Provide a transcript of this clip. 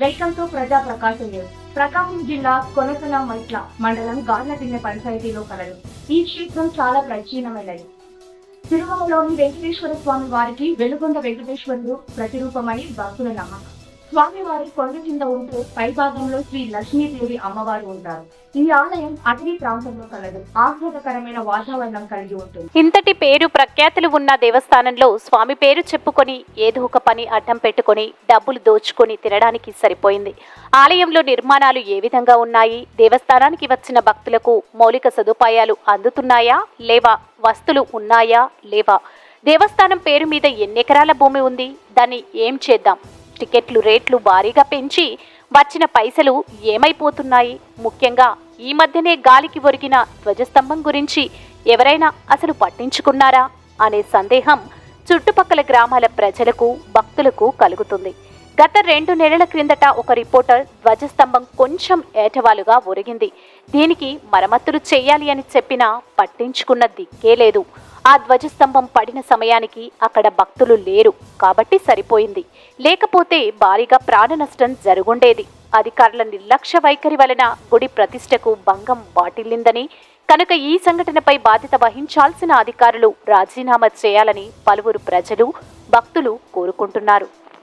Welcome to ప్రజా ప్రకాశం news. ప్రకాశం జిల్లా కొనసల మైట్ల మండలం గార్లదిన్నె పంచాయతీలో కలదు. ఈ క్షేత్రం చాలా ప్రాచీనమైనది. తిరుమలలోని వెంకటేశ్వర స్వామి వారికి వెలుగొండ వెంకటేశ్వరుడు ప్రతిరూపమని భక్తుల నమ్మకం. స్వామివారి కొండ కింద ఉంటూ పైభాగంలో శ్రీ లక్ష్మీదేవి అమ్మవారు ఉంటారు. ఈ ఆలయం అటవీ ప్రాంతంలో కలదు. ఆహ్లాదకరమైన వాతావరణం కలిగి ఉంటుంది. ఇంతటి పేరు ప్రఖ్యాతులు ఉన్న దేవస్థానంలో స్వామి పేరు చెప్పుకొని ఏదో ఒక పని అడ్డం పెట్టుకొని డబ్బులు దోచుకొని తినడానికి సరిపోయింది. ఆలయంలో నిర్మాణాలు ఏ విధంగా ఉన్నాయి? దేవస్థానానికి వచ్చిన భక్తులకు మౌలిక సదుపాయాలు అందుతున్నాయా లేవా? వస్తువులు ఉన్నాయా లేవా? దేవస్థానం పేరు మీద ఎన్ని ఎకరాల భూమి ఉంది? దాన్ని ఏం చేద్దాం? టికెట్లు రేట్లు భారీగా పెంచి వచ్చిన పైసలు ఏమైపోతున్నాయి? ముఖ్యంగా ఈ మధ్యనే గాలికి ఒరిగిన ధ్వజస్తంభం గురించి ఎవరైనా అసలు పట్టించుకున్నారా అనే సందేహం చుట్టుపక్కల గ్రామాల ప్రజలకు భక్తులకు కలుగుతుంది. గత 2 నెలల క్రిందట ఒక రిపోర్టర్ ధ్వజస్తంభం కొంచెం ఏటవాలుగా ఒరిగింది, దీనికి మరమ్మతులు చేయాలి అని చెప్పినా పట్టించుకున్న దిక్కే లేదు. ఆ ధ్వజస్తంభం పడిన సమయానికి అక్కడ భక్తులు లేరు కాబట్టి సరిపోయింది. లేకపోతే భారీగా ప్రాణ నష్టం జరుగుండేది. అధికారుల నిర్లక్ష్య వైఖరి వలన గుడి ప్రతిష్టకు భంగం వాటిల్లిందని, కనుక ఈ సంఘటనపై బాధ్యత వహించాల్సిన అధికారులు రాజీనామా చేయాలని పలువురు ప్రజలు భక్తులు కోరుకుంటున్నారు.